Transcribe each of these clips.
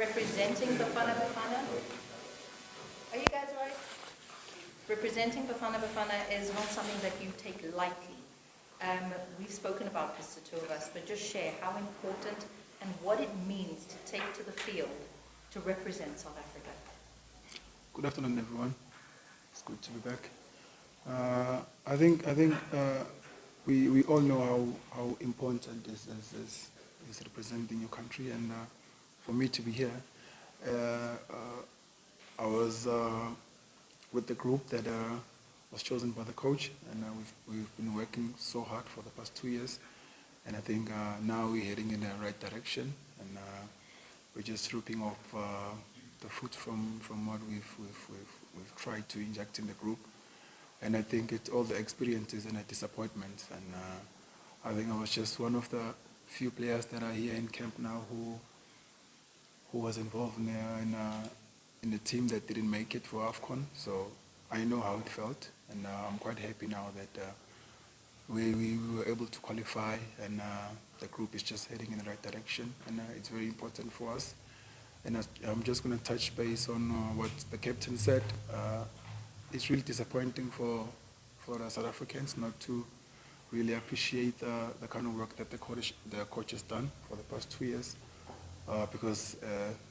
Representing Bafana Bafana. Are you guys right? Representing Bafana Bafana is not something that you take lightly. We've spoken about this, the two of us, but just share how important and what it means to take to the field to represent South Africa. Good afternoon, everyone. It's good to be back. I think we all know how important this is representing your country, and for me to be here, I was with the group that was chosen by the coach, and we've been working so hard for the past 2 years, and I think now we're heading in the right direction, and we're just ripping off the fruit from what we've tried to inject in the group, and I think it's all the experiences and the disappointments, and I think I was just one of the few players that are here in camp now who was involved in the team that didn't make it for AFCON, so I know how it felt, and I'm quite happy now that we were able to qualify, and the group is just heading in the right direction, and it's very important for us. And I'm just going to touch base on what the captain said. It's really disappointing for the South Africans not to really appreciate the kind of work that the coach has done for the past 2 years. Because,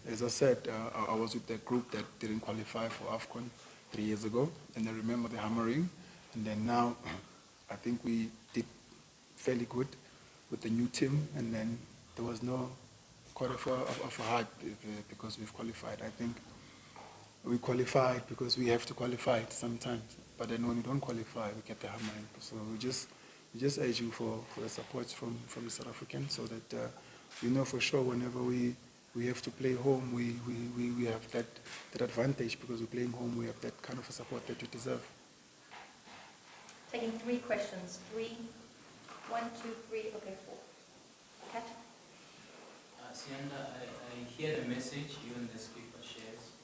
as I said, I was with the group that didn't qualify for AFCON 3 years ago, and I remember the hammering. And then now, I think we did fairly good with the new team, and then there was no quarter of a heart because we've qualified. I think we qualified because we have to qualify sometimes, but then when we don't qualify, we get the hammering. So we're just urging for the support from the South Africans, so that we know for sure whenever we have to play home, we have that advantage, because we're playing home, we have that kind of a support that we deserve. Taking 3 questions. 3, 1, 2, 3, okay, 4. Kat? Siyanda, I hear the message you and the skipper shares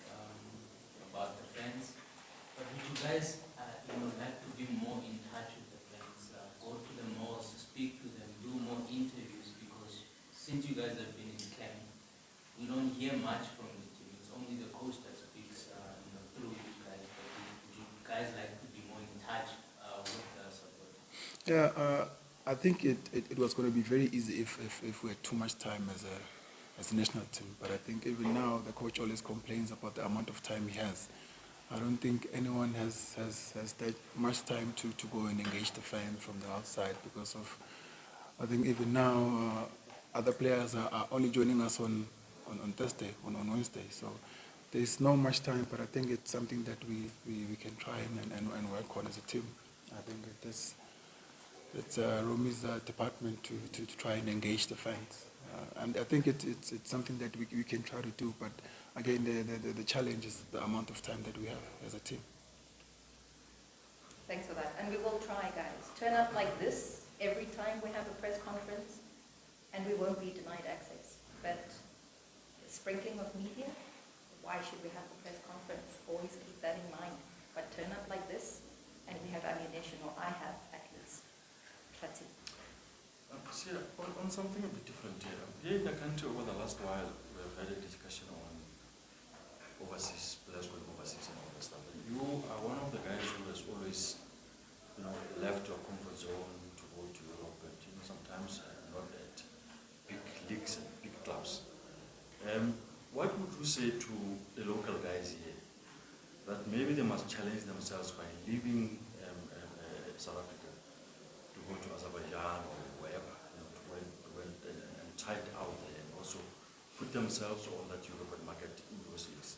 about the fans, but would you guys like to be more in touch with the fans, go to the malls, speak to them, do more interviews, because since you guys have been in camp, we don't hear much from the team. It's only the coach that speaks through you guys, but would you guys like to be more in touch with the support? Yeah, I think it was going to be very easy if we had too much time as a national team. But I think even now the coach always complains about the amount of time he has. I don't think anyone has that much time to go and engage the fans from the outside, because of, I think even now other players are only joining us on Thursday, on Wednesday. So there's not much time, but I think it's something that we can try and work on as a team. I think it's Romi's department to try and engage the fans. And I think it's something that we can try to do, but again, the challenge is the amount of time that we have as a team. Thanks for that. And we will try, guys. Turn up like this every time we have a press conference, and we won't be denied access. But the sprinkling of media, why should we have the press conference? Always keep that in mind. But turn up like this, and we have ammunition, or I have at least. That's it. See, on something a bit different here. Here in the country over the last while, we have had a discussion on overseas players going overseas and all that stuff. And you are one of the guys who has always, left your comfort zone to go to Europe, and sometimes not at big leagues and big clubs. What would you say to the local guys here, that maybe they must challenge themselves by leaving South Africa to go to Azerbaijan or wherever, to went and try it out there, and also put themselves on that European market in those leagues?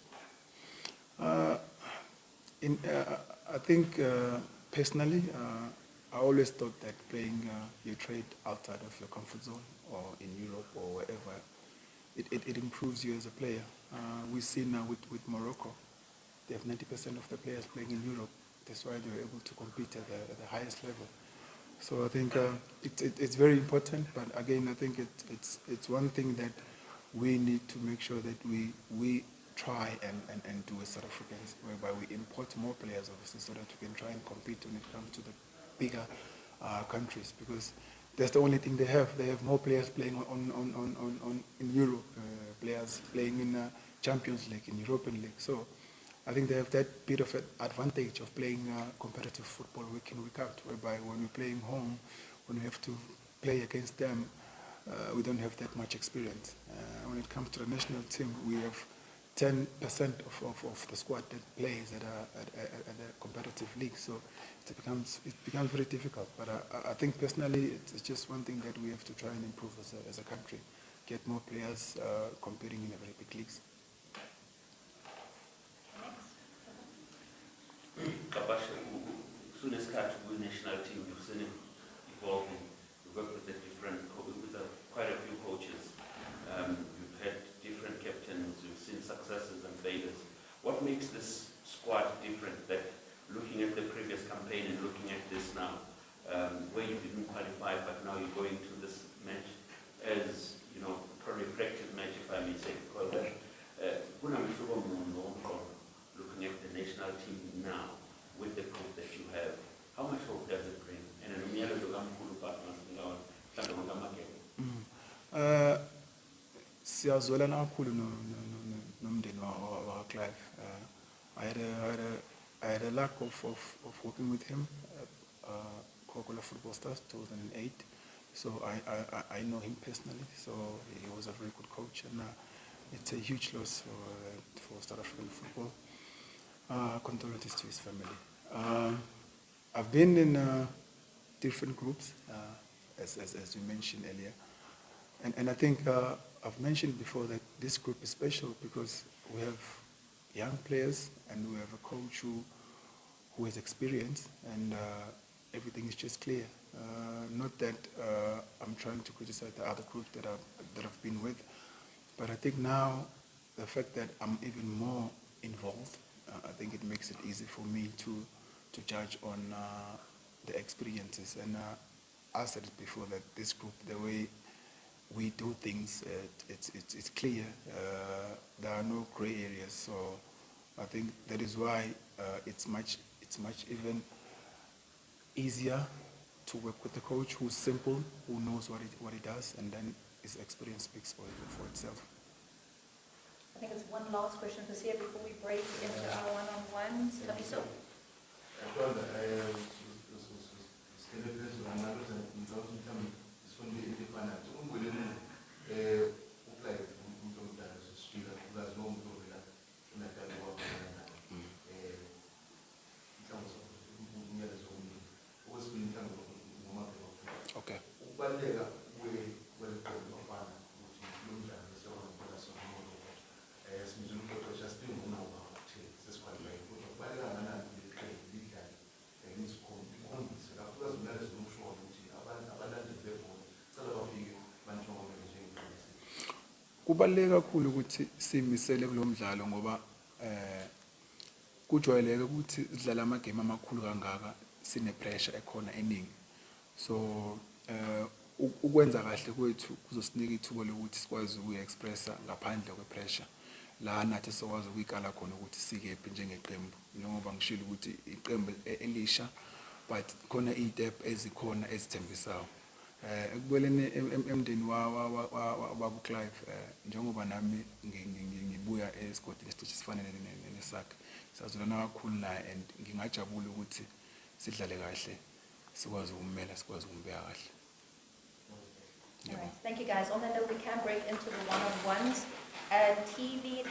I think personally, I always thought that playing your trade outside of your comfort zone, or in Europe or wherever, it improves you as a player. We see now with Morocco, they have 90% of the players playing in Europe. That's why they were able to compete at the highest level. So I think it's very important, but again, I think it's one thing that we need to make sure that we try and do as South Africans, whereby we import more players, obviously, so that we can try and compete when it comes to the bigger countries. Because that's the only thing they have. They have more players playing in Europe, players playing in Champions League, in European League. So I think they have that bit of an advantage of playing competitive football week in, week out, whereby when we're playing home, when we have to play against them, we don't have that much experience. When it comes to the national team, we have 10% of the squad that plays at a competitive league. So it becomes very difficult. But I think personally, it's just one thing that we have to try and improve as a country, get more players competing in the very big leagues. Kabasha, soon as catch with national team, you've seen it evolving. You work with quite a few coaches. You've had different captains. You've seen successes and failures. What makes this squad different? That looking at the previous campaign and looking at this now, where you didn't qualify, but now you're going to this match as probably a practice match, if I may say, because looking at the national team now with the group that you have, how much hope does it bring? And siyazwelana kakhulu nomndeni Clive. I had a lack of working with him at Coca-Cola Football Stars 2008. So I know him personally. So he was a very good coach, and it's a huge loss for South African football. Condolences to his family. I've been in different groups, as we mentioned earlier, and I think I've mentioned before that this group is special because we have young players and we have a coach who has experience, and everything is just clear. Not that I'm trying to criticize the other groups that I've been with, but I think now the fact that I'm even more involved, I think it makes it easy for me to judge on the experiences. And I said it before that this group, the way we do things, it's clear. There are no gray areas. So I think that is why it's much even easier to work with the coach who's simple, who knows what he does, and then his experience speaks for itself. I think it's one last question for Sia before we break into our one-on-ones. Tabiso? Okay. Kubaluleke kakhulu ukuthi simisele kulo mdlalo ngoba kujwayeleke ukuthi sidlala amagame amakhulu kangaka sine pressure ekhona eningi. So ukwenza kahle kwethu kuzosinika ithuba lokuthi sikwazi ukuyi-expressa ngaphandle kwe-pressure. La nathi sokwazi ukuyikala khona ukuthi sikephi njengeqembu. Njengoba ngishilo ukuthi iqembu elisha, but khona iy'tep ezikhona ezithembisayo. Ekubeleni emndeni wababa Clive, njengoba nami ngibuya esigodini esiteshi esifanele nesakhe, sazulana kakhulu naye, and ngingajabula ukuthi sidlale kahle, sikwazi ukummela, sikwazi ukumbeka kahle. All right. Thank you, guys. On that note, we can break into the one-on-ones. TV